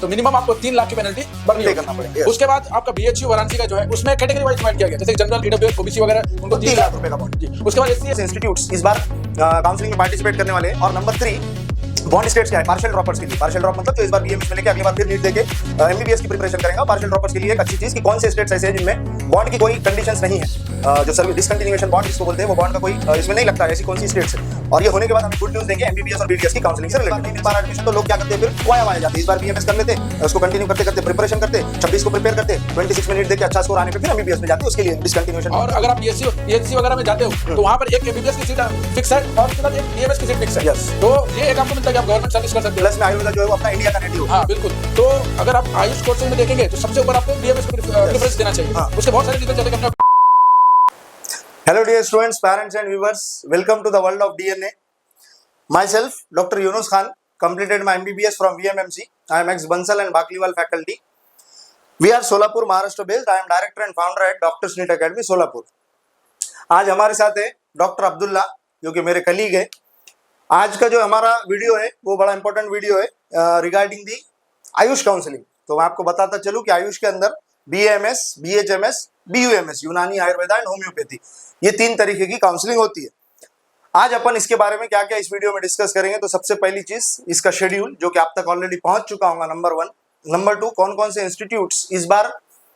तो मिनिमम आपको 3 लाख की पेनल्टी भरनी पे होगी। करना पड़ेगा। उसके बाद आपका बीएचयू वाराणसी का जो है उसमें कैटेगरी वाइज डिवाइड किया गया, जैसे जनरल, ईडब्ल्यूएस, ओबीसी वगैरह उनको 3 लाख रुपए का बॉन्ड। जी। उसके बाद एससी इंस्टीट्यूट्स इस बार काउंसलिंग में पार्टिसिपेट करने वाले हैं। और नंबर 3 बॉन्ड स्टेट्स क्या है, पार्शियल ड्रॉपर्स के लिए। पार्शियल ड्रॉप मतलब जो इस बार बीएमएस में लेके अगली बार फिर नीट देके एमबीबीएस की प्रिपरेशन करेंगे। पार्शियल ड्रॉपर्स के लिए एक अच्छी चीज कि कौन से स्टेट्स ऐसे हैं जिनमें बॉन्ड की कोई कंडीशंस नहीं है, जो सर्विस डिसकंटिन्यूएशन बॉन्ड जिसको बोलते हैं, वो बॉन्ड का कोई इसमें नहीं लगता है, ऐसी कौन सी स्टेट्स है। और ये होने के बाद हमें गुड न्यूज देंगे एमबीबीएस और बीडीएस की काउंसलिंग से रिलेटेड। नहीं मिल पा रहा एडमिशन तो लोग क्या करते हैं, फिर वाया जाते हैं। इस बार बीएमएस कर लेते, उसको कंटिन्यू करते करते प्रिपरेशन करते, 26 को प्रिपेयर करते, 26 में नीट देके अच्छा स्कोर आने पे फिर एमबीबीएस में जाते, उसके लिए डिसकंटिन्यूएशन। और अगर आप पीएचसी वगैरह में जाते हो तो वहां पर एक एमबीबीएस की सीट फिक्स है और उसके बाद एक बीएमएस की सीट फिक्स है। Yes. तो ये एक आपको मिलता है कि आप गवर्नमेंट सर्विस कर सकते हो। प्लस में आयुर्वेदा जो है वो अपना इंडिया का नेटिव। हाँ बिल्कुल। तो अगर आप आयुष कोर्सेज में देखेंगे तो सबसे ऊपर आपको बीएमएस को प्रेफरेंस देना चाहिए। हाँ। उसके बहुत सारे रीजन चलते हैं। Hello dear students, parents and viewers, welcome to the world of DNA. Myself, Dr. Yunus Khan, completed my MBBS from VMMC. I am ex-Bansal and Bakliwal faculty. We are Solapur, Maharashtra based. I am director and founder at Dr. NEET Academy, Solapur. आज हमारे साथ है doctor Abdullah, जो कि मेरे colleague है। आज का जो हमारा वीडियो है वो बड़ा इंपॉर्टेंट वीडियो है रिगार्डिंग दी आयुष काउंसलिंग। तो मैं आपको बताता चलूं कि आयुष के अंदर BAMS, BHMS, BUMS, यूनानी, आयुर्वेदा एंड होम्योपैथी, ये 3 तरीके की काउंसलिंग होती है। आज अपन इसके बारे में क्या क्या इस वीडियो में डिस्कस करेंगे। तो सबसे पहली चीज इसका शेड्यूल, जो कि आप तक ऑलरेडी पहुंच चुका होगा, नंबर 1। नंबर 2, कौन कौन से इंस्टीट्यूट्स इस बार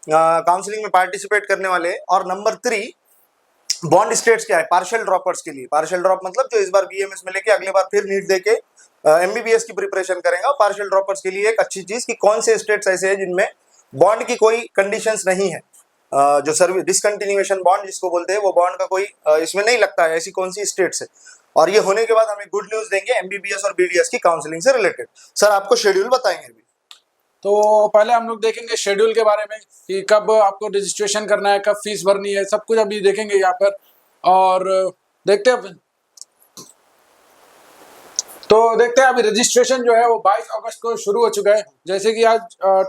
काउंसलिंग में पार्टिसिपेट करने वाले हैं। और नंबर 3, बॉन्ड स्टेट्स क्या है, पार्शियल ड्रॉपर्स के लिए। पार्शियल ड्रॉप मतलब जो इस बार बीएमएस में लेके अगले बार फिर नीट देके एमबीबीएस की प्रिपरेशन करेंगे। और पार्शियल ड्रॉपर्स के लिए एक अच्छी चीज कि कौन से स्टेट्स ऐसे हैं जिनमें बॉन्ड की कोई कंडीशंस नहीं है, जो सर्विस डिसकंटिन्यूएशन बॉन्ड जिसको बोलते हैं, वो बॉन्ड का कोई इसमें नहीं लगता है, ऐसी कौन सी स्टेट्स है। और ये होने के बाद हमें गुड न्यूज देंगे एमबीबीएस और बीडीएस की काउंसलिंग से रिलेटेड। सर आपको शेड्यूल बताएंगे अभी। तो पहले हम लोग देखेंगे शेड्यूल के बारे में कि कब आपको रजिस्ट्रेशन करना है, कब फीस भरनी है, सब कुछ अभी देखेंगे यहाँ पर। और देखते हैं अभी रजिस्ट्रेशन जो है वो 22 अगस्त को शुरू हो चुका है। जैसे कि आज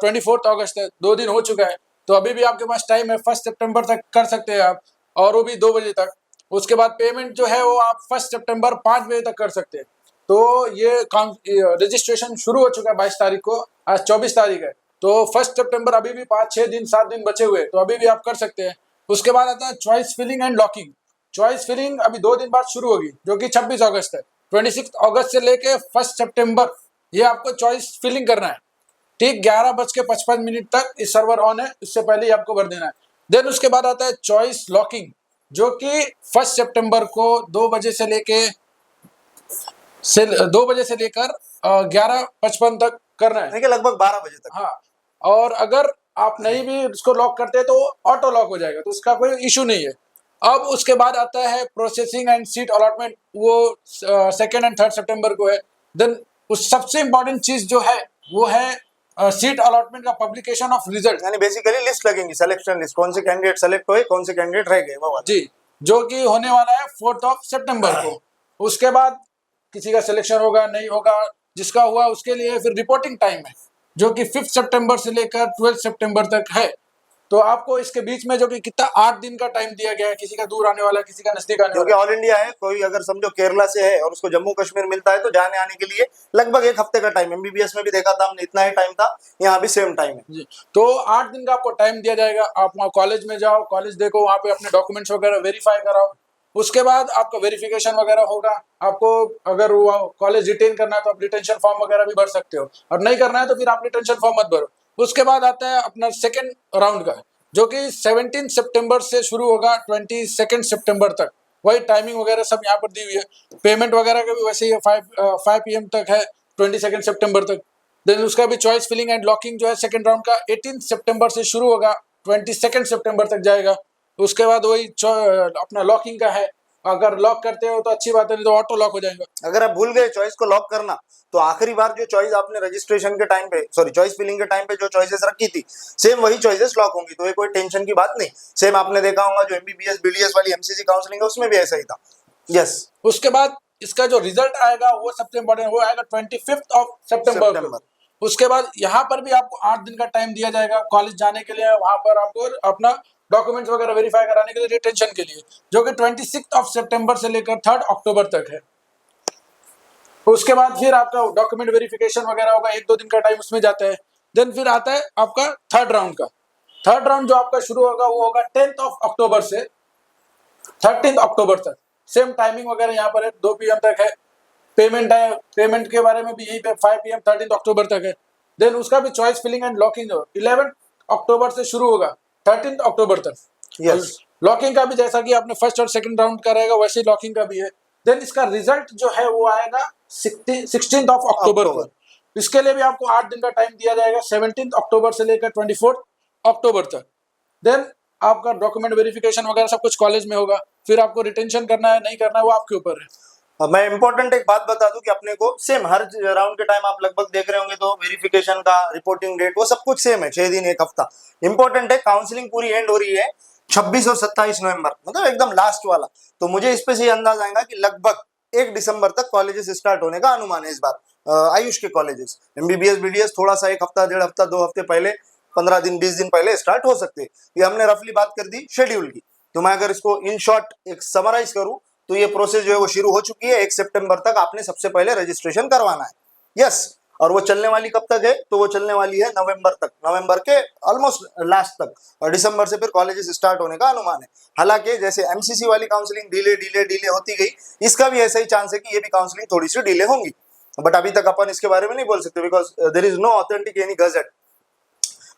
24 अगस्त है, 2 दिन हो चुका है। तो अभी भी आपके पास टाइम है, 1 सितंबर तक कर सकते हैं आप, और वो भी 2 बजे तक। उसके बाद पेमेंट जो है वो आप 1 सितंबर 5 बजे तक कर सकते हैं। तो ये रजिस्ट्रेशन शुरू हो चुका है 22 तारीख को, आज 24 तारीख है। तो 1 सितंबर अभी भी 5-6 दिन 7 दिन बचे हुए, तो अभी भी आप कर सकते हैं। उसके बाद आता है choice filling and locking. Choice filling अभी 2 दिन बाद शुरू होगी, जो कि 26 अगस्त है। 26 अगस्त से लेके 1 सितंबर ये आपको चॉइस फिलिंग करना है। ठीक 11:55 तक इस सर्वर ऑन है, इससे पहले ही आपको भर देना है। देन उसके बाद आता है चॉइस लॉकिंग, जो कि 1 सितंबर को 2 बजे से लेकर 11:55 तक करना है, लगभग 12 बजे तक। हाँ। और अगर आप नहीं भी उसको लॉक करते तो ऑटो लॉक हो जाएगा, तो उसका कोई इशू नहीं है। अब उसके बाद आता है प्रोसेसिंग एंड सीट अलॉटमेंट, वो 2 एंड 3 सितंबर को है। देन उस सबसे इम्पोर्टेंट चीज जो है वो है सीट अलॉटमेंट का पब्लिकेशन ऑफ रिजल्ट, यानी बेसिकली लिस्ट लगेंगी, सिलेक्शन लिस्ट, कौन से कैंडिडेट सेलेक्ट हुए, कौन से कैंडिडेट रह गए, वो वाला। जी, जो कि होने वाला है 4 सितंबर को। उसके बाद किसी का सिलेक्शन होगा नहीं होगा, जिसका हुआ उसके लिए फिर रिपोर्टिंग टाइम है, जो कि 5 सितंबर से लेकर 12 सितंबर तक है। तो आपको इसके बीच में जो कि कितना 8 दिन का टाइम दिया गया है, किसी का दूर आने वाला है, किसी का नजदीक आने जो कि वाला ऑल इंडिया है, कोई अगर समझो केरला से है और उसको जम्मू कश्मीर मिलता है तो जाने आने के लिए लगभग 1 हफ्ते का टाइम। एमबीबीएस में भी देखा था हमने, इतना ही टाइम था, यहाँ भी सेम टाइम है जी। तो 8 दिन का आपको टाइम दिया जाएगा। आप वहाँ कॉलेज में जाओ, कॉलेज देखो, वहाँ पे अपने डॉक्यूमेंट्स वगैरह वेरीफाई कराओ। उसके बाद आपका वेरिफिकेशन वगैरह होगा। आपको अगर वो कॉलेज रिटेन करना है तो आप रिटेंशन फॉर्म वगैरह भी भर सकते हो, और नहीं करना है तो फिर आप रिटेंशन फॉर्म मत भरो। उसके बाद आता है अपना सेकेंड राउंड का, जो कि 17 सितंबर से शुरू होगा 22 सितंबर तक। वही टाइमिंग वगैरह सब यहाँ पर दी हुई है। पेमेंट वगैरह का भी वैसे ही 5 PM तक है, 22 सितंबर तक। देन उसका भी चॉइस फिलिंग एंड लॉकिंग जो है सेकेंड राउंड का 18 सितंबर से शुरू होगा, 22 सितंबर तक जाएगा। उसके बाद वही अपना लॉकिंग का है, अगर लॉक करते हो तो अच्छी बात है, नहीं तो ऑटो लॉक हो जाएगा। अगर आप भूल गए चॉइस को लॉक करना, तो आखिरी बार जो चॉइस आपने रजिस्ट्रेशन के टाइम पे, सॉरी चॉइस फिलिंग के टाइम पे जो चॉइसेस रखी थी, सेम वही चॉइसेस लॉक होंगी। तो ये कोई टेंशन की बात नहीं। सेम आपने देखा होगा जो एमबीबीएस बीडीएस वाली एमसीसी काउंसलिंग है उसमें भी ऐसा ही था। यस। उसके बाद इसका जो रिजल्ट आएगा वो सबसे इम्पोर्टेंट, वो आएगा 25 सितंबर को। उसके बाद यहाँ पर भी आपको 8 दिन का टाइम दिया जाएगा कॉलेज जाने के लिए, वहां पर आपको अपना डॉक्यूमेंट्स वगैरह वेरीफाई कराने के लिए, रिटेंशन के लिए, जो कि 26 सितंबर से लेकर 3 अक्टूबर तक है। उसके बाद फिर आपका डॉक्यूमेंट वेरिफिकेशन वगैरह होगा, 1-2 दिन का टाइम उसमें जाता है। देन फिर आता है आपका थर्ड राउंड का। थर्ड राउंड जो आपका शुरू होगा वो होगा 10 अक्टूबर से 13 अक्टूबर तक। सेम टाइमिंग वगैरह यहाँ पर है, 2 PM तक है। पेमेंट है, पेमेंट के बारे में भी यही पे 5 PM 13 अक्टूबर तक है। देन उसका भी चॉइस फिलिंग एंड लॉकिंग 11 अक्टूबर से शुरू होगा 13 अक्टूबर तक। Yes. लॉकिंग का भी जैसा कि आपने फर्स्ट और सेकंड राउंड का रहेगा वैसे ही लॉकिंग का भी है। देन इसका रिजल्ट जो है वो आएगा 16 अक्टूबर को। इसके लिए भी आपको 8 दिन का टाइम दिया जाएगा, 17 अक्टूबर से लेकर 24 अक्टूबर तक। देन आपका डॉक्यूमेंट वेरिफिकेशन वगैरह सब कुछ कॉलेज में होगा। फिर आपको रिटेंशन करना है नहीं करना है वो आपके ऊपर है। मैं इंपॉर्टेंट एक बात बता दूं कि अपने को सेम हर राउंड के टाइम आप लगभग देख रहे होंगे तो वेरिफिकेशन का रिपोर्टिंग डेट वो सब कुछ सेम है, 6 दिन 1 हफ्ता। इंपॉर्टेंट है काउंसलिंग पूरी एंड हो रही है 26 और 27 नवंबर, मतलब एकदम लास्ट वाला। तो मुझे इस पे से अंदाज आएगा कि लगभग 1 दिसंबर तक कॉलेजेस स्टार्ट होने का अनुमान है इस बार। आयुष के कॉलेजेस MBBS BDS थोड़ा सा 1 हफ्ता 1.5 हफ्ता 2 हफ्ते पहले, 15 दिन 20 दिन पहले स्टार्ट हो सकते हैं। ये हमने रफली बात कर दी शेड्यूल की। तो मैं अगर इसको इन शॉर्ट एक समराइज करूं तो ये प्रोसेस जो है वो शुरू हो चुकी है। 1 सितंबर तक आपने सबसे पहले रजिस्ट्रेशन करवाना है। यस, और वो चलने वाली कब तक है? तो वो चलने वाली है नवंबर तक, नवंबर के ऑलमोस्ट लास्ट तक। और दिसंबर से फिर कॉलेजेस स्टार्ट होने का अनुमान है। हालांकि जैसे MCC वाली काउंसलिंग डिले होती गई, इसका भी ऐसा ही चांस है कि ये भी काउंसलिंग थोड़ी सी डिले होंगी। बट अभी तक अपन इसके बारे में नहीं बोल सकते because there is no authentic any gadget.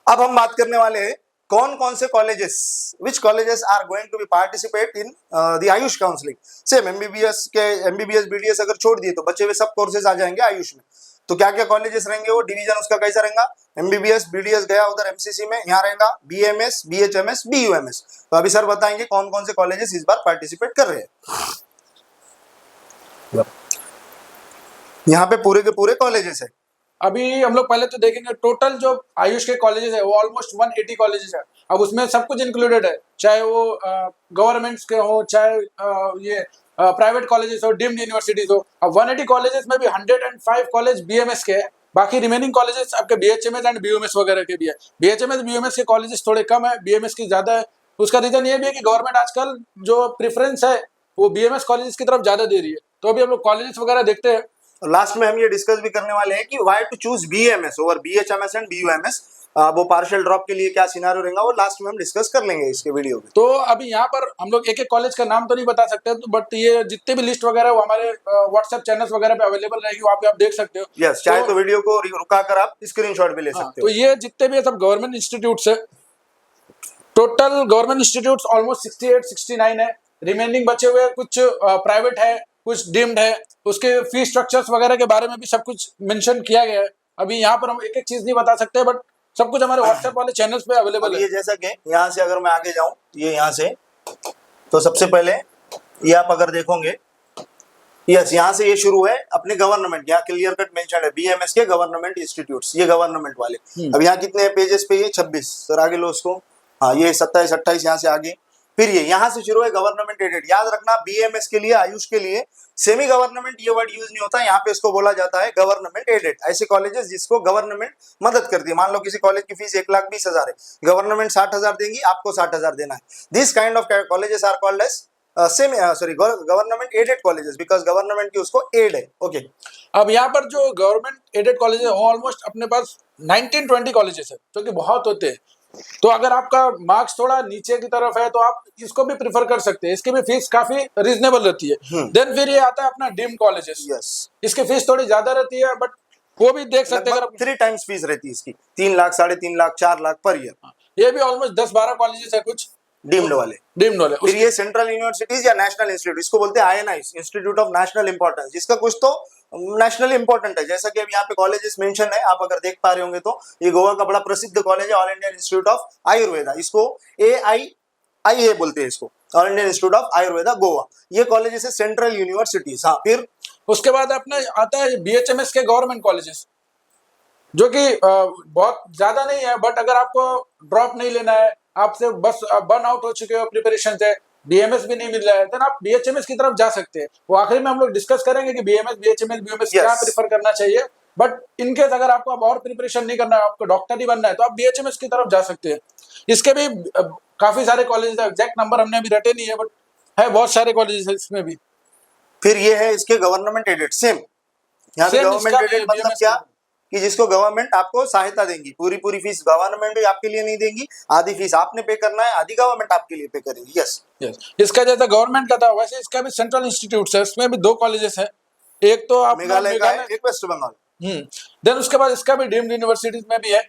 अब हम बात करने वाले हैं कौन कौन से colleges, which colleges are going to be participate in the Ayush counselling. Same MBBS BDS अगर छोड़ दिए तो बचे हुए सब कोर्सेज आ जाएंगे आयुष में। तो क्या क्या कॉलेजेस रहेंगे, वो डिवीजन उसका कैसा रहेगा? MBBS BDS गया उधर MCC में, यहाँ रहेगा BMS BHMS BUMS। तो अभी सर बताएंगे कौन कौन से कॉलेजेस इस बार पार्टिसिपेट कर रहे हैं। यहाँ पे पूरे के पूरे कॉलेजेस है। अभी हम लोग पहले तो देखेंगे टोटल जो आयुष के कॉलेजेस है वो ऑलमोस्ट 180 कॉलेजेस है। अब उसमें सब कुछ इंक्लूडेड है, चाहे वो गवर्नमेंट्स के हो, चाहे ये प्राइवेट कॉलेजेस हो, डीम्ड यूनिवर्सिटीज हो। अब 180 कॉलेजेस में भी 105 कॉलेज BMS के है। बाकी रिमेनिंग कॉलेजेस आपके BHMS एंड BUMS वगैरह के भी है। BHMS BUMS के कॉलेजेस थोड़े कम है, BMS की ज्यादा है। उसका रीजन ये भी है कि गवर्नमेंट आजकल जो प्रेफरेंस है वो BMS कॉलेजेस की तरफ ज्यादा दे रही है। तो अभी हम लोग कॉलेजेस वगैरह देखते हैं। लास्ट में हम ये डिस्कस भी करने वाले हैं कि why to choose BMS over BHMS and BUMS। वो पार्शियल ड्रॉप के लिए क्या सिनेरियो रहेगा वो लास्ट में हम डिस्कस कर लेंगे इसके वीडियो में। तो अभी यहाँ पर हम लोग एक एक कॉलेज का नाम तो नहीं बता सकते, तो बट ये जितने भी लिस्ट वगैरह वो हमारे व्हाट्सएप चैनल्स वगैरह पे अवेलेबल रहेगी, वहाँ पे आप देख सकते हो। यस, चाहे तो वीडियो को रुका कर आप स्क्रीनशॉट भी ले सकते हो। तो ये जितने भी सब गवर्नमेंट इंस्टीट्यूट्स है, टोटल गवर्नमेंट इंस्टीट्यूट्स ऑलमोस्ट 68-69 है। रिमेनिंग बचे हुए कुछ प्राइवेट है, कुछ डीम्ड है। उसके फीस स्ट्रक्चर्स वगैरह के बारे में भी सब कुछ मेंशन किया गया है। अभी यहाँ पर हम एक एक चीज नहीं बता सकते, बट सब कुछ हमारे व्हाट्सएप वाले चैनल्स पे अवेलेबल है। ये जैसा कि यहाँ से अगर मैं आगे जाऊं, ये यहाँ से, तो सबसे पहले ये आप अगर देखोगे, यस, यहाँ से ये शुरू है अपने गवर्नमेंट, यहाँ क्लियर कट मेंशन है BMS के गवर्नमेंट इंस्टीट्यूट्स, ये गवर्नमेंट वाले। अब यहाँ कितने पेजेस पे? ये 26 सर, आगे लो उसको। हाँ, ये 27-28 यहाँ से आगे। फिर ये यहाँ से शुरू है गवर्नमेंट एडेड। याद रखना BMS के लिए, आयुष के लिए सेमी गवर्नमेंट ये वर्ड यूज नहीं होता, यहाँ पे इसको बोला जाता है गवर्नमेंट एडेड। ऐसे कॉलेजेस जिसको गवर्नमेंट मदद करती है। मान लो किसी कॉलेज की फीस 1,20,000 है, गवर्नमेंट 60,000 देंगी, आपको 60,000 देना है। This kind of colleges are called as government aided colleges because government की उसको एड है। ओके, अब यहाँ पर जो गवर्नमेंट एडेड कॉलेज है वो ऑलमोस्ट अपने पास 19-20 कॉलेजेस है, जो कि बहुत होते हैं। तो अगर आपका मार्क्स थोड़ा नीचे की तरफ है तो आप इसको भी प्रिफर कर सकते हैं। इसकी भी फीस काफी रीजनेबल रहती है। देन फिर ये आता है अपना डीम्ड कॉलेजेस। यस, इसकी फीस थोड़ी ज्यादा रहती है, बट वो भी देख सकते हैं। 3 टाइम्स फीस रहती है इसकी, 3 लाख, 3.5 लाख, 4 लाख पर ईयर। ये भी ऑलमोस्ट 10-12 कॉलेजेस है कुछ डीम्ड वाले। फिर ये सेंट्रल यूनिवर्सिटीज या नेशनल इंस्टीट्यूट, इसको बोलते हैं INI, institute of national importance. जिसका कुछ तो नेशनल इंपॉर्टेंट है, जैसा कि अब यहाँ पे कॉलेजेस मेंशन है, आप अगर देख पा रहे होंगे तो ये गोवा का बड़ा प्रसिद्ध कॉलेज है, all Indian institute of Ayurveda. इसको AIIA बोलते हैं, इसको all Indian institute of Ayurveda Goa. ये कॉलेजेस है सेंट्रल यूनिवर्सिटीज। हाँ, फिर उसके बाद अपना आता है BHMS के गवर्नमेंट कॉलेजेस, जो कि बहुत ज्यादा नहीं है, बट अगर आपको ड्रॉप नहीं लेना है, आपसे बस बर्न आउट हो चुके हो प्रिपरेशन से, BMS भी नहीं मिल रहा है, तो आप BHMS की तरफ जा सकते हैं। वो आखिर में हम लोग डिस्कस करेंगे कि BMS BHMS BUMS क्या प्रिफर करना चाहिए। बट इनकेस अगर आपको अब और प्रिपरेशन नहीं करना है, आपको डॉक्टर ही बनना है, तो आप BHMS की तरफ जा सकते हैं। इसके भी काफी सारे कॉलेज है, एग्जैक्ट नंबर हमने अभी रटे नहीं है, बट है बहुत सारे कॉलेज है इसमें भी। फिर ये है इसके गवर्नमेंट एडेड। सेम यहाँ पे गवर्नमेंट एडेड मतलब क्या? कि जिसको गवर्नमेंट आपको सहायता देंगी, पूरी पूरी फीस गवर्नमेंट भी आपके लिए नहीं देंगी, आधी फीस आपने पे करना है, आधी गवर्नमेंट आपके लिए पे करेगी। यस यस, इसका जैसा गवर्नमेंट का था वैसे इसका भी सेंट्रल इंस्टीट्यूट है, इसमें भी 2 कॉलेजेस है। एक तो आपका मेघालय का है, मेघालय, एक वेस्ट बंगाल। देन उसके बाद इसका भी डीम्ड यूनिवर्सिटीज में भी है।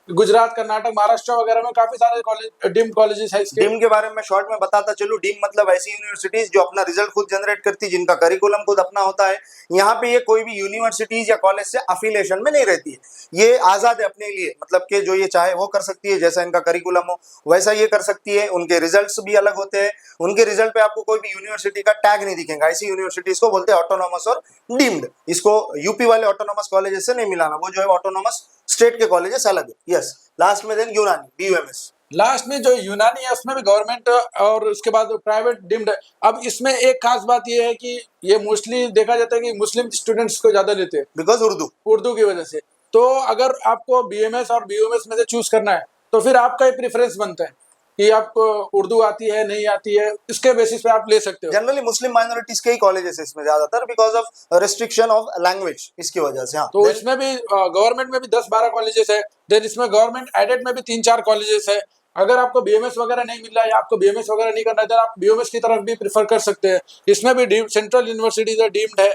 गुजरात, कर्नाटक, महाराष्ट्र वगैरह में काफी सारे कॉलेज, डीम्ड कॉलेजेस है इसके। डीम के बारे में शॉर्ट में बताता चलूं, डीम मतलब ऐसी यूनिवर्सिटीज जो अपना रिजल्ट खुद जनरेट करती, जिनका करिकुलम खुद अपना होता है। यहाँ पे ये कोई भी यूनिवर्सिटीज या कॉलेज से अफिलिएशन में नहीं रहती है, ये आजाद है अपने लिए, मतलब कि जो ये चाहे वो कर सकती है, जैसा इनका करिकुलम हो वैसा ये कर सकती है। उनके रिजल्ट्स भी अलग होते हैं, उनके रिजल्ट पे आपको कोई भी यूनिवर्सिटी का टैग नहीं दिखेगा। ऐसी यूनिवर्सिटीज को बोलते हैं ऑटोनॉमस और डीम्ड। इसको यूपी वाले ऑटोनॉमस कॉलेजेस से नहीं मिलाना, वो जो है ऑटोनॉमस स्टेट के कॉलेजेस अलग है। यस, लास्ट में देन यूनानी, बीयूएमएस। लास्ट में जो यूनानी है उसमें भी गवर्नमेंट और उसके बाद प्राइवेट डीम्ड है। अब इसमें एक खास बात ये है कि ये मोस्टली देखा जाता है कि मुस्लिम स्टूडेंट्स को ज्यादा लेते हैं बिकॉज उर्दू की वजह से। तो अगर आपको बीएमएस और बीयूएमएस में से चूज करना है तो फिर आपका एक प्रेफरेंस बनता है कि आपको उर्दू आती है नहीं आती है, इसके बेसिस पे आप ले सकते हो। जनरली मुस्लिम माइनॉरिटीज के ही कॉलेजेस है इसमें ज्यादातर, because of restriction of language, इसकी वजह से। हाँ, तो इसमें भी गवर्नमेंट में भी 10-12 कॉलेजेस है। देन इसमें गवर्नमेंट एडेड में भी 3-4 कॉलेजेस है। अगर आपको बीएमएस वगैरह नहीं मिल रहा है या आपको बीएमएस वगैरह नहीं करना है तो आप बीएमएस की तरफ भी प्रेफर कर सकते हैं। इसमें भी डीम्ड सेंट्रल यूनिवर्सिटीज है, डीम्ड है।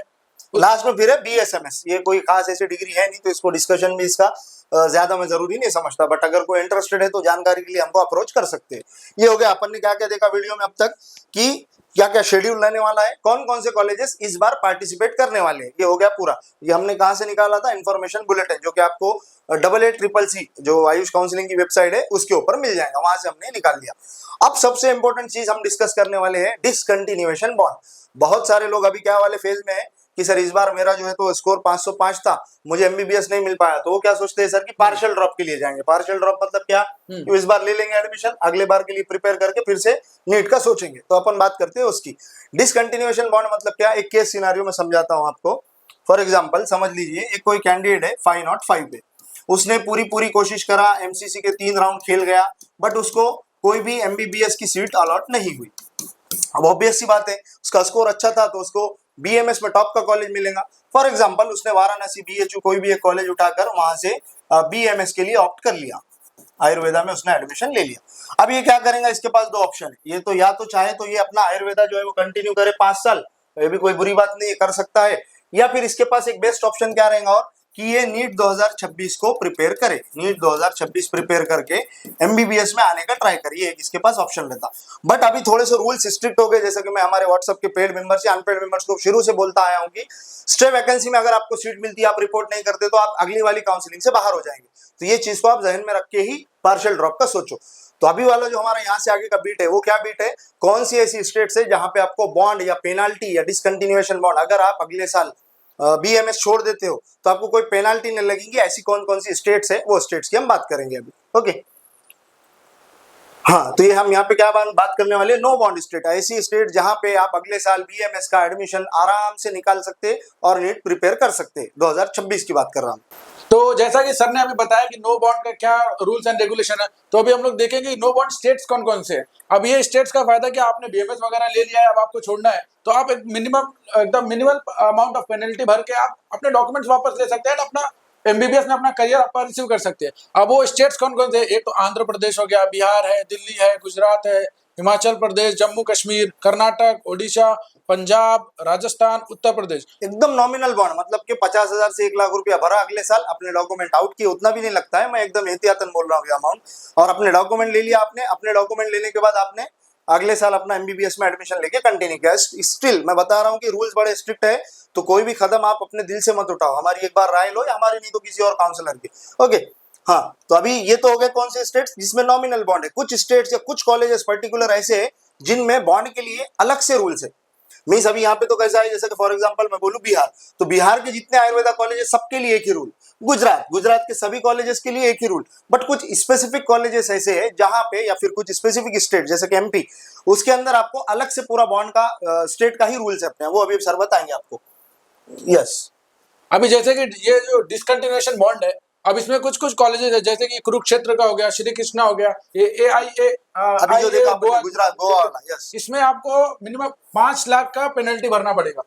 लास्ट में फिर है बीएसएमएस। ये कोई खास ऐसी डिग्री है नहीं, तो इसको डिस्कशन भी इसका ज्यादा मैं जरूरी नहीं समझता, बट अगर कोई इंटरेस्टेड है तो जानकारी के लिए हमको अप्रोच कर सकते हैं। ये हो गया अपन ने क्या क्या देखा वीडियो में अब तक, कि क्या क्या शेड्यूल रहने वाला है, कौन कौन से कॉलेजेस इस बार पार्टिसिपेट करने वाले हैं, ये हो गया पूरा। ये हमने कहाँ से निकाला था, इन्फॉर्मेशन बुलेटिन, जो कि आपको 88CCC जो आयुष काउंसलिंग की वेबसाइट है उसके ऊपर मिल जाएगा, वहां से हमने निकाल लिया। अब सबसे इंपॉर्टेंट चीज हम डिस्कस करने वाले हैं, डिसकंटिन्यूएशन बॉन्ड। बहुत सारे लोग अभी क्या वाले फेज में है कि सर इस बार मेरा जो है तो स्कोर 505 था, मुझे एमबीबीएस नहीं मिल पाया, तो वो क्या सोचते हैं सर कि पार्शियल ड्रॉप के लिए जाएंगे। पार्शियल ड्रॉप मतलब क्या, कि इस बार ले लेंगे एडमिशन, अगले बार के लिए प्रिपेयर करके फिर से नीट का सोचेंगे। तो अपन बात करते हैं उसकी। डिसकंटिन्यूएशन बॉन्ड मतलब क्या, एक केस सिनारियो में समझाता हूं आपको। फॉर एग्जाम्पल समझ लीजिए, एक कोई कैंडिडेट है 505 पे, उसने पूरी पूरी कोशिश करा, एमसीसी के 3 राउंड खेल गया, बट उसको कोई भी एमबीबीएस की सीट अलॉट नहीं हुई। अब ऑब्वियस सी बात है, उसका स्कोर अच्छा था तो उसको बीएमएस में टॉप का कॉलेज मिलेगा। फॉर एग्जांपल उसने वाराणसी, बीएचयू, कोई भी एक कॉलेज उठाकर वहां से बीएमएस के लिए ऑप्ट कर लिया, आयुर्वेदा में उसने एडमिशन ले लिया। अब ये क्या करेगा, इसके पास 2 ऑप्शन है। ये तो या तो चाहे तो ये अपना आयुर्वेदा जो है वो कंटिन्यू करे 5 साल, ये भी कोई बुरी बात नहीं है, कर सकता है। या फिर इसके पास एक बेस्ट ऑप्शन क्या रहेगा, और कि ये नीट 2026 को प्रिपेयर करे, नीट 2026 प्रिपेयर करके एमबीबीएस में आने का ट्राई करिए, इसके पास ऑप्शन रहता। बट अभी थोड़े से रूल्स स्ट्रिक्ट हो गए, जैसे कि मैं हमारे व्हाट्सएप के पेड मेंबर्स या अनपेड मेंबर्स को शुरू से बोलता आया हूं कि स्टे वैकेंसी में अगर आपको सीट मिलती है, आप रिपोर्ट नहीं करते, तो आप अगली वाली काउंसलिंग से बाहर हो जाएंगे। तो ये चीज को आप जहन में रख के ही पार्शियल ड्रॉप का सोचो। तो अभी वाला जो हमारा यहाँ से आगे का बीट है, वो क्या बीट है, कौन सी ऐसी स्टेट्स है जहां पे आपको बॉन्ड या पेनाल्टी या डिसकंटिन्यूएशन बॉन्ड, अगर आप अगले साल बीएमएस छोड़ देते हो तो आपको कोई पेनाल्टी नहीं लगेगी, ऐसी कौन कौन सी स्टेट्स है, वो स्टेट्स की हम बात करेंगे अभी। ओके, हाँ, तो ये हम यहाँ पे क्या बात करने वाले, नो बॉन्ड स्टेट, ऐसी स्टेट जहां पे आप अगले साल बीएमएस का एडमिशन आराम से निकाल सकते और नीट प्रिपेयर कर सकते। 2026 की बात कर रहा हूँ। तो जैसा कि सर ने अभी बताया कि नो बॉन्ड का क्या रूल्स एंड रेगुलेशन है, तो अभी हम लोग देखेंगे नो बॉन्ड स्टेट्स कौन कौन से हैं। अब ये स्टेट्स का फायदा क्या, आपने बीएमएस वगैरह ले लिया है, अब आपको छोड़ना है तो आप एक एकदम मिनिमल अमाउंट ऑफ पेनल्टी भर के आप अपने डॉक्यूमेंट्स वापस ले सकते हैं, अपना एमबीबीएस में अपना करियर आप रिसीव कर सकते हैं। अब वो स्टेट्स कौन कौन से, एक तो आंध्र प्रदेश हो गया, बिहार है, दिल्ली है, गुजरात है, हिमाचल प्रदेश, जम्मू कश्मीर, कर्नाटक, ओडिशा, पंजाब, राजस्थान, उत्तर प्रदेश। एकदम नॉमिनल बॉन्ड, मतलब कि 50,000 से 1 लाख रुपया भरा अगले साल, अपने डॉक्यूमेंट आउट किए, उतना भी नहीं लगता है, मैं एकदम एहतियातन बोल रहा हूँ अमाउंट, और अपने डॉक्यूमेंट ले लिया आपने। अपने डॉक्यूमेंट लेने के बाद आपने अगले साल अपना एमबीबीएस में एडमिशन लेके कंटिन्यू किया। स्टिल मैं बता रहा हूँ कि रूल्स बड़े स्ट्रिक्ट है, तो कोई भी कदम आप अपने दिल से मत उठाओ, हमारी एक बार राय लो, या हमारी नहीं तो किसी और काउंसलर की। ओके, हाँ, तो अभी ये तो हो गए कौन से स्टेट्स जिसमें नॉमिनल बॉन्ड है। कुछ स्टेट्स या कुछ कॉलेजेस पर्टिकुलर ऐसे हैं जिनमें बॉन्ड के लिए अलग से रूल्स है। मीन्स अभी यहाँ पे तो कैसा है, जैसे कि फॉर एग्जांपल मैं बोलूं बिहार, तो बिहार के जितने आयुर्वेदा कॉलेज है सबके लिए एक ही रूल। गुजरात के सभी कॉलेजेस के लिए एक ही रूल। बट कुछ स्पेसिफिक कॉलेजेस ऐसे हैं जहां पे, या फिर कुछ स्पेसिफिक स्टेट जैसे कि एमपी, उसके अंदर आपको अलग से पूरा बॉन्ड का स्टेट का ही रूल्स है अपने, वो अभी सर बताएंगे आपको। यस, अभी जैसे कि ये जो डिसकंटिन्यूएशन बॉन्ड है, अब इसमें कुछ कुछ कॉलेजेस है, जैसे कि कुरुक्षेत्र का हो गया, श्री कृष्णा हो गया, ये अभी जो देखा आपने गुजरात, गोवा वाला, यस, इसमें आपको मिनिमम 5 लाख का पेनल्टी भरना पड़ेगा।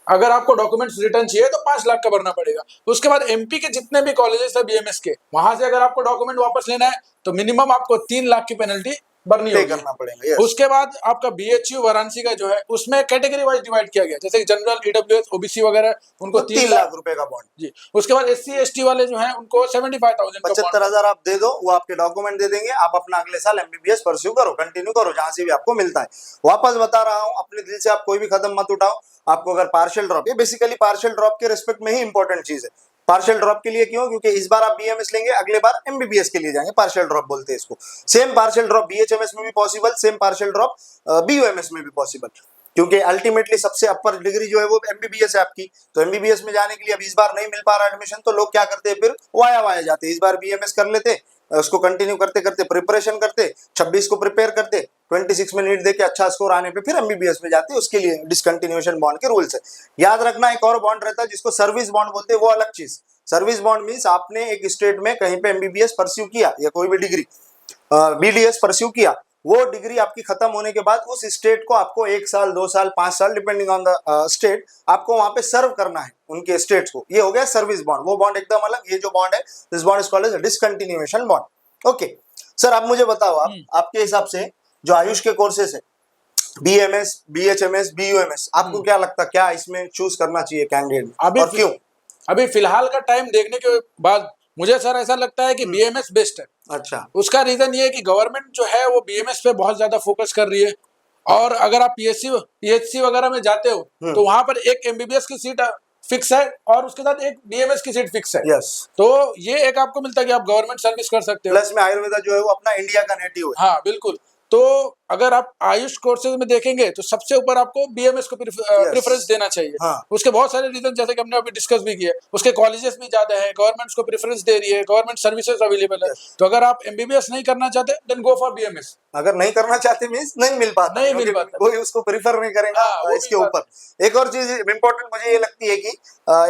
अगर आपको डॉक्यूमेंट्स रिटर्न चाहिए तो 5 लाख का भरना पड़ेगा। उसके बाद एमपी के जितने भी कॉलेजेस है बीएमएस के, वहां से अगर आपको डॉक्यूमेंट वापस लेना है तो मिनिमम आपको 3 लाख की पेनल्टी भरनी पे होगी। करना पड़ेगा। यस। उसके बाद आपका बीएचयू वाराणसी का जो है उसमें कैटेगरी वाइज डिवाइड किया गया, जैसे जनरल, ईडब्ल्यूएस, ओबीसी वगैरह उनको तो 3 3 लाख रुपए का बॉन्ड। जी। उसके बाद एससी एसटी वाले जो हैं उनको 75,000 का बॉन्ड। 75,000 आप दे दो, वो आपके डॉक्यूमेंट दे देंगे, आप अपना अगले साल एमबीबीएस परस्यू करो, कंटिन्यू करो जहां से भी आपको मिलता है। वापस बता रहा हूं, अपने दिल से आप कोई भी कदम मत उठाओ। आपको अगर पार्शियल ड्रॉप, ये बेसिकली पार्शियल ड्रॉप के रिस्पेक्ट में ही इंपॉर्टेंट चीज है। पार्शियल ड्रॉप के लिए क्यों? क्योंकि इस बार आप बीएमएस लेंगे, अगले बार एमबीबीएस के लिए जाएंगे, पार्शियल ड्रॉप बोलते हैं इसको। सेम पार्शियल ड्रॉप बीएचएमएस में भी possible, same partial drop BUMS में भी पॉसिबल, क्योंकि अल्टीमेटली सबसे अपर डिग्री जो है वो एमबीबीएस है आपकी। तो एमबीबीएस में जाने के लिए अब इस बार नहीं मिल पा रहा एडमिशन, तो लोग क्या करते हैं, फिर वाया वाया जाते हैं। इस बार बीएमएस कर लेते, उसको कंटिन्यू करते करते प्रिपरेशन करते, 26 को प्रिपेयर करते, 26 में नीट देके अच्छा स्कोर आने पे फिर एमबीबीएस में जाते, उसके लिए डिसकंटिन्यूएशन बॉन्ड के रूल्स है। याद रखना, एक और बॉन्ड रहता है जिसको सर्विस बॉन्ड बोलते हैं, वो अलग चीज। सर्विस बॉन्ड मीन्स आपने एक स्टेट में कहीं पे एमबीबीएस परस्यू किया या कोई भी डिग्री बीडीएस परस्यू किया, वो डिग्री आपकी खत्म होने के बाद उस स्टेट को आपको 1 साल 2 साल 5 साल डिपेंडिंग ऑन द स्टेट आपको वहां पे सर्व करना है उनके स्टेट्स को। ये हो गया सर्विस बॉन्ड, वो बॉन्ड एकदम अलग। ये जो बॉन्ड है, this bond is called as discontinuation bond. Okay sir, आप मुझे बताओ, आपके हिसाब से जो आयुष के कोर्सेस है, बीएमएस, बीएचएमएस, बीयूएमएस, आपको क्या लगता है, क्या इसमें चूज करना चाहिए कैंडिडेट और क्यों? अभी फिलहाल का टाइम देखने के बाद मुझे सर ऐसा लगता है कि बीएमएस बेस्ट है। अच्छा। उसका रीजन ये है कि गवर्नमेंट जो है वो बीएमएस पे बहुत ज्यादा फोकस कर रही है, और अगर आप पीएचसी वगैरह में जाते हो तो वहां पर एक एमबीबीएस की सीट फिक्स है और उसके साथ एक बीएमएस की सीट फिक्स है। यस। तो ये एक आपको मिलता है कि आप गवर्नमेंट सर्विस कर सकते हो। प्लस में आयुर्वेदा जो है वो अपना इंडिया का नेटिव है। हाँ बिल्कुल। तो अगर आप आयुष कोर्सेज में देखेंगे तो सबसे ऊपर आपको बीएमएस को प्रेफरेंस देना चाहिए। हाँ। उसके बहुत सारे रीजन, जैसे कि हमने अभी डिस्कस भी किए, उसके कॉलेजेस भी ज्यादा है, गवर्नमेंट को प्रेफरेंस दे रही है, गवर्नमेंट सर्विसेज अवेलेबल है। तो अगर आप एमबीबीएस नहीं करना चाहते देन गो फॉर बीएमएस। अगर नहीं करना चाहते मींस नहीं मिल पाता, नहीं मिल पाता, कोई उसको प्रीफर नहीं करेगा। हाँ, इसके ऊपर एक और चीज इंपॉर्टेंट मुझे ये लगती है कि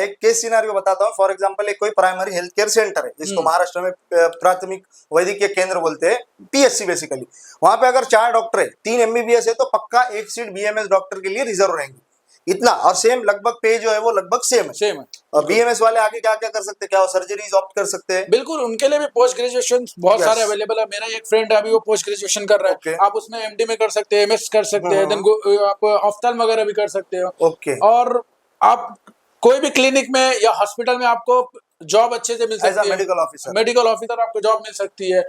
एक केस सिनेरियो बताता हूँ। फॉर एग्जांपल, एक कोई प्राइमरी हेल्थ केयर सेंटर है जिसको महाराष्ट्र में प्राथमिक वैद्यकीय केंद्र बोलते हैं, पीएचसी बेसिकली। वहां पे अगर 4 डॉक्टर है, 3 एमबीबीएस है, तो पक्का एक सीट बीएमएस डॉक्टर के लिए रिजर्व रहेंगी, इतना। और सेम लगभग पे जो है वो लगभग सेम है। और बीएमएस वाले आगे क्या क्या कर सकते हैं, क्या वो सर्जरीज ऑप्ट कर सकते हैं? बिल्कुल, उनके लिए भी पोस्ट ग्रेजुएशन बहुत सारे अवेलेबल है। मेरा एक फ्रेंड है, अभी वो पोस्ट ग्रेजुएशन कर रहा है। आप उसमें एमडी में कर सकते हैं, एमएस कर सकते हैं, देन आप ऑफ्थल्म वगैरह भी कर सकते हो। ओके। और आप कोई भी क्लिनिक में या हॉस्पिटल में आपको जॉब अच्छे से मिल सकती है, मेडिकल ऑफिसर आपको जॉब मिल सकती है।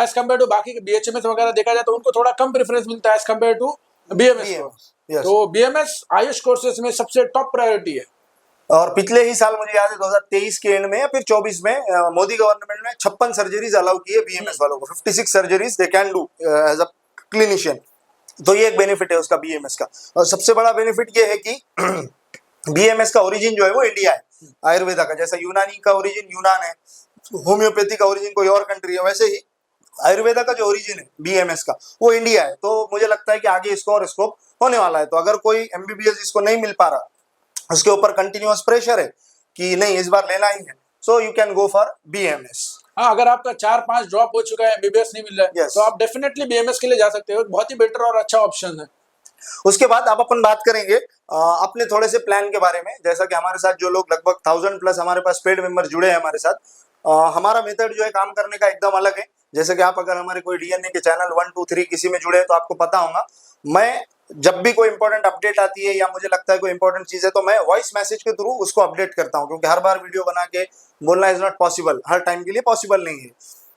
एज कम्पेयर टू बाकी बीएचएमएस वगैरह देखा जाए तो उनको थोड़ा कम प्रेफरेंस मिलता है एज कम्पेयर टू बीएमएस को। तो बीएमएस आयुष कोर्सेज में सबसे टॉप प्रायोरिटी है। और पिछले ही साल मुझे याद है 2023 के एंड में या फिर 24 में मोदी गवर्नमेंट ने 56 सर्जरीज अलाउ की है बीएमएस वालों को। 56 surgeries they can do as a clinician. तो ये एक बेनिफिट है उसका बीएमएस का। और सबसे बड़ा बेनिफिट ये है कि बीएमएस का ओरिजिन जो है वो इंडिया है। आयुर्वेदा का जैसा यूनानी का ओरिजिन यूनान है, होम्योपैथी का ओरिजिन कोई और कंट्री है, वैसे ही आयुर्वेदा का जो ओरिजिन है बीएमएस का वो इंडिया है। तो मुझे लगता है कि आगे इसको और स्कोप होने वाला है। तो अगर कोई एमबीबीएस इसको नहीं मिल पा रहा, उसके ऊपर कंटिन्यूअस प्रेशर है कि नहीं इस बार लेना ही है, so you can go for BMS. हाँ, अगर आपका 4-5 ड्रॉप हो चुका है, एमबीबीएस नहीं मिल रहा है, तो आप डेफिनेटली बीएमएस के लिए जा सकते हो। बहुत ही बेटर और अच्छा ऑप्शन है। उसके बाद आप अपन बात करेंगे अपने थोड़े से प्लान के बारे में। जैसा कि हमारे साथ जो लोग लगभग 1000 प्लस हमारे पास पेड मेंबर जुड़े हैं हमारे साथ, हमारा मेथड जो है काम करने का एकदम अलग है। जैसे कि आप अगर हमारे कोई डीएनए के चैनल 1, 2, 3 किसी में जुड़े हैं तो आपको पता होगा, मैं जब भी कोई इंपॉर्टेंट अपडेट आती है या मुझे लगता है कोई इंपॉर्टेंट चीज है तो मैं वॉइस मैसेज के थ्रू उसको अपडेट करता हूं, क्योंकि हर बार वीडियो बना के बोलना is not possible, her time के लिए पॉसिबल नहीं है।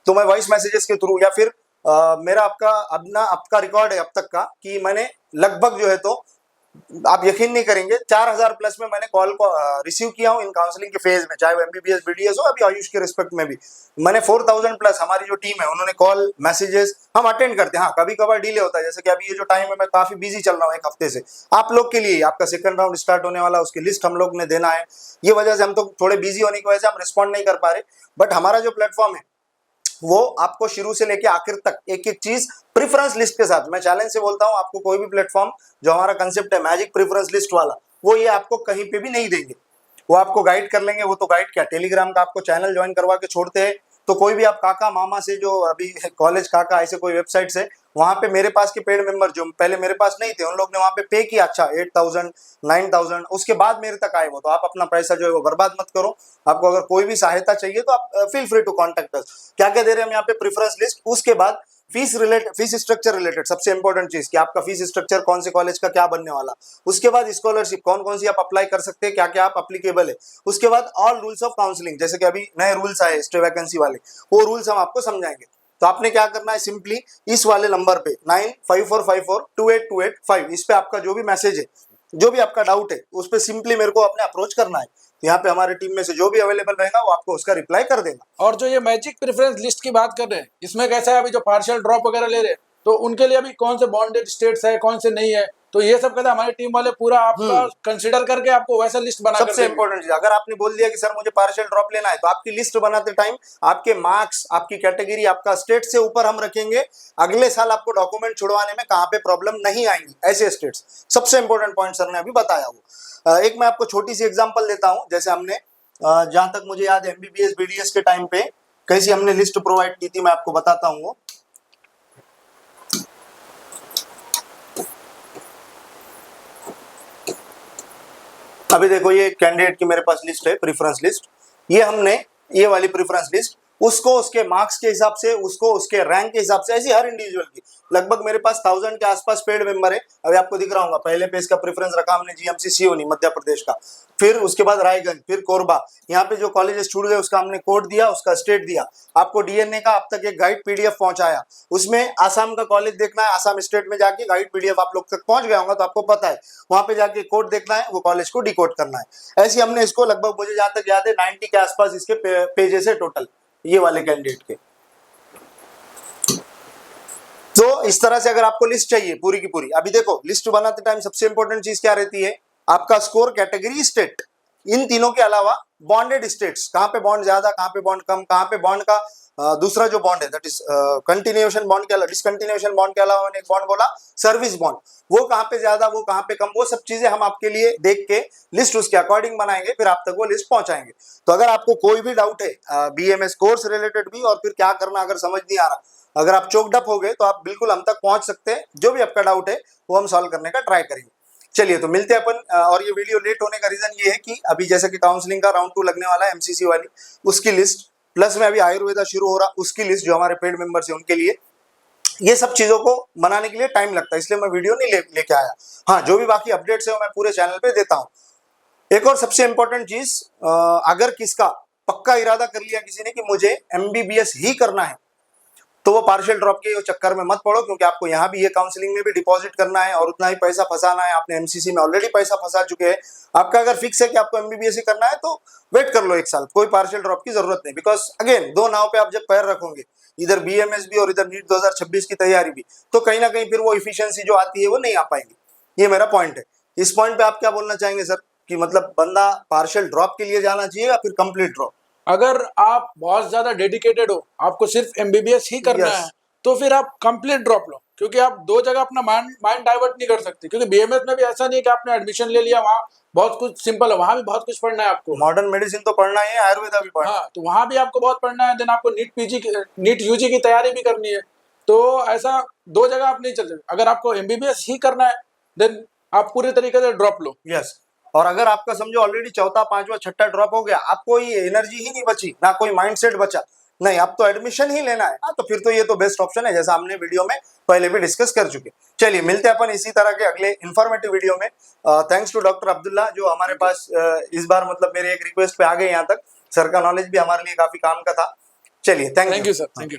तो मैं वॉइस मैसेजेस के थ्रू या फिर मेरा आपका रिकॉर्ड है अब तक का कि मैंने लगभग जो है तो आप यकीन नहीं करेंगे 4000 प्लस में मैंने कॉल को रिसीव किया हूं इन काउंसलिंग के फेज में, चाहे वो एमबीबीएस बीडीएस हो, अभी आयुष के रिस्पेक्ट में भी मैंने 4000 प्लस हमारी जो टीम है उन्होंने कॉल मैसेजेस हम अटेंड करते हैं। हाँ, कभी कभार डिले होता है, जैसे कि अभी ये जो टाइम है मैं काफी बिजी चल रहा हूँ एक हफ्ते से। आप लोग के लिए आपका सेकंड राउंड स्टार्ट होने वाला, उसकी लिस्ट हम लोग ने देना है, ये वजह से हम तो थोड़े बिजी होने की वजह से हम रिस्पॉन्ड नहीं कर पा रहे। बट हमारा जो प्लेटफॉर्म है वो आपको शुरू से लेके आखिर तक एक एक चीज प्रेफरेंस लिस्ट के साथ, मैं चैलेंज से बोलता हूं आपको कोई भी प्लेटफॉर्म जो हमारा कंसेप्ट है मैजिक प्रेफरेंस लिस्ट वाला, वो ये आपको कहीं पे भी नहीं देंगे। वो आपको गाइड कर लेंगे, वो तो गाइड क्या, टेलीग्राम का आपको चैनल ज्वाइन करवा के छोड़ते हैं तो कोई भी आप काका मामा से, जो अभी कॉलेज काका ऐसे कोई वेबसाइट से, वहां पे मेरे पास के पेड मेंबर जो पहले मेरे पास नहीं थे, उन लोग ने वहां पे पे किया, अच्छा 8,000 9,000, उसके बाद मेरे तक आए वो। तो आप अपना पैसा जो है वो बर्बाद मत करो। आपको अगर कोई भी सहायता चाहिए तो आप feel free to contact us. क्या क्या दे रहे हैं हम यहाँ पे, प्रेफरेंस लिस्ट, उसके बाद फीस स्ट्रक्चर रिलेटेड, सबसे इंपॉर्टेंट चीज कि आपका फीस स्ट्रक्चर कौन से कॉलेज का क्या बनने वाला, उसके बाद स्कॉलरशिप कौन कौन सी आप अप्लाई कर सकते हैं, क्या क्या आप अप्लीकेबल है, उसके बाद ऑल रूल्स ऑफ काउंसलिंग, जैसे कि अभी नए रूल्स आए स्टे वैकेंसी वाले, वो रूल्स हम आपको समझाएंगे। तो आपने क्या करना है, सिंपली इस वाले नंबर पे 9545428285, इस पे आपका जो भी मैसेज है, जो भी आपका डाउट है, उस पे सिंपली मेरे को अपने अप्रोच करना है। तो यहाँ पे हमारे टीम में से जो भी अवेलेबल रहेगा वो आपको उसका रिप्लाई कर देगा। और जो ये मैजिक प्रेफरेंस लिस्ट की बात कर रहे हैं, इसमें कैसा है, अभी जो पार्शियल ड्रॉप वगैरह ले रहे हैं, तो उनके लिए अभी कौन से बॉन्डेड स्टेट्स है, कौन से नहीं है, तो ये सब कहते हैं हमारी टीम वाले पूरा आपका कंसिडर करके आपको वैसा लिस्ट बना कर सबसे देंगे। इंपॉर्टेंट चीज, अगर आपने बोल दिया कि सर मुझे पार्शियल ड्रॉप लेना है, तो आपकी लिस्ट बनाते टाइम आपके मार्क्स, आपकी कैटेगरी, आपका स्टेट से ऊपर हम रखेंगे। अगले साल आपको डॉक्यूमेंट छुड़वाने में कहां पे प्रॉब्लम नहीं आएंगी, ऐसे स्टेट्स। सबसे इंपॉर्टेंट पॉइंट सर ने अभी बताया वो। एक मैं आपको छोटी सी एग्जांपल देता हूं। जैसे हमने जहां तक मुझे याद है एमबीबीएस बीडीएस के टाइम पे कैसी हमने लिस्ट प्रोवाइड की थी, मैं आपको बताता हूं वो। अभी देखो ये कैंडिडेट की मेरे पास लिस्ट है, प्रेफरेंस लिस्ट। ये हमने ये वाली प्रेफरेंस लिस्ट, उसको उसके मार्क्स के हिसाब से, उसको उसके रैंक के हिसाब से, ऐसी हर इंडिविजुअल की लगभग मेरे पास 1000 के आसपास पेड मेंबर है। अभी आपको दिख रहा होगा, पहले पेज का प्रेफरेंस रखा हमने जीएमसी सियोनी मध्य प्रदेश का, फिर उसके बाद रायगंज, फिर कोरबा। यहाँ पे जो कॉलेजेस छूट गए उसका हमने कोड दिया, उसका स्टेट दिया। आपको डीएनए का अब तक एक गाइड पीडीएफ पहुंचाया, उसमें आसाम का कॉलेज देखना है, आसाम स्टेट में जाके गाइड पीडीएफ आप लोग तक पहुंच गया होगा तो आपको पता है, वहां पे जाके कोड देखना है, वो कॉलेज को डिकोड करना है। ऐसे हमने इसको लगभग, मुझे जहां तक याद है 90 के आसपास इसके पेजेस है टोटल, ये वाले कैंडिडेट के। तो इस तरह से अगर आपको लिस्ट चाहिए पूरी की पूरी, अभी देखो लिस्ट बनाते टाइम सबसे इंपॉर्टेंट चीज क्या रहती है, आपका स्कोर, कैटेगरी, स्टेट। इन तीनों के अलावा बॉन्डेड स्टेट्स, कहां पे बॉन्ड ज्यादा, कहां पे बॉन्ड कम, कहां पे बॉन्ड का दूसरा जो बॉन्ड है दैट इज कंटिन्यूएशन बॉन्ड के अलावा, डिसकंटिन्यूएशन बॉन्ड के अलावा मैंने एक बॉन्ड बोला सर्विस बॉन्ड, वो कहां पे ज्यादा, वो कहां पे कम, वो सब चीजें हम आपके लिए देख के लिस्ट उसके अकॉर्डिंग बनाएंगे, फिर आप तक वो लिस्ट पहुंचाएंगे। तो अगर आपको कोई भी डाउट है बीएमएस कोर्स रिलेटेड भी, और फिर क्या करना अगर समझ नहीं आ रहा, अगर आप चोक्ड अप हो गए, तो आप बिल्कुल हम तक पहुंच सकते हैं। जो भी आपका डाउट है वो हम सॉल्व करने का ट्राई करेंगे। चलिए तो मिलते हैं अपन। और ये वीडियो लेट होने का रीजन ये है कि अभी जैसे कि काउंसलिंग का राउंड 2 लगने वाला है एमसीसी वाली, उसकी लिस्ट, प्लस में अभी आयुर्वेदा शुरू हो रहा, उसकी लिस्ट, जो हमारे पेड मेंबर्स है उनके लिए, ये सब चीजों को बनाने के लिए टाइम लगता है, इसलिए मैं वीडियो नहीं लेके आया। हाँ, जो भी बाकी अपडेट्स है वो मैं पूरे चैनल पे देता हूँ। एक और सबसे इंपॉर्टेंट चीज, अगर किसका पक्का इरादा कर लिया किसी ने कि मुझे एमबीबीएस ही करना है, तो वो पार्शियल ड्रॉप के चक्कर में मत पड़ो, क्योंकि आपको यहाँ भी ये काउंसलिंग में भी डिपॉजिट करना है और उतना ही पैसा फंसाना है। आपने एमसीसी में ऑलरेडी पैसा फंसा चुके हैं। आपका अगर फिक्स है कि आपको एमबीबीएस ही करना है तो वेट कर लो 1 साल, कोई पार्शियल ड्रॉप की जरूरत नहीं। बिकॉज अगेन, दो नाव पे आप जब पैर रखोगे, इधर बीएमएस भी और इधर नीट 2026 की तैयारी भी, तो कहीं ना कहीं फिर वो इफिशियंसी जो आती है वो नहीं आ पाएंगी। ये मेरा पॉइंट है। इस पॉइंट पे आप क्या बोलना चाहेंगे सर, कि मतलब बंदा पार्शियल ड्रॉप के लिए जाना चाहिए या फिर कंप्लीट ड्रॉप? अगर आप बहुत ज्यादा डेडिकेटेड हो, आपको सिर्फ एमबीबीएस ही करना Yes. है, तो फिर आप कंप्लीट ड्रॉप लो, क्योंकि आप दो जगह अपना माइंड डाइवर्ट नहीं कर सकते। क्योंकि बीएमएस में भी ऐसा नहीं है कि आपने एडमिशन ले लिया, वहाँ बहुत कुछ सिंपल है, वहाँ भी बहुत कुछ पढ़ना है आपको। मॉडर्न मेडिसिन तो पढ़ना ही है, आयुर्वेदा भी पढ़ना है। हाँ, तो वहाँ भी आपको बहुत पढ़ना है। देन आपको नीट यूजी की तैयारी भी करनी है। तो ऐसा दो जगह आप नहीं चल सकते। अगर आपको एमबीबीएस ही करना है, देन आप पूरी तरीके से ड्रॉप लो। यस। और अगर आपका समझो ऑलरेडी चौथा, पांचवा, छठा ड्रॉप हो गया, आपको ये एनर्जी ही नहीं बची, ना कोई माइंडसेट बचा, नहीं अब तो एडमिशन ही लेना है, तो फिर तो ये तो बेस्ट ऑप्शन है, जैसा हमने वीडियो में पहले भी डिस्कस कर चुके। चलिए मिलते हैं अपन इसी तरह के अगले इंफॉर्मेटिव वीडियो में। थैंक्स टू डॉक्टर अब्दुल्ला, जो हमारे पास इस बार मतलब मेरे एक रिक्वेस्ट पे आ गए यहाँ तक। सर का नॉलेज भी हमारे लिए काफी काम का था। चलिए, thank thank you sir, thank you.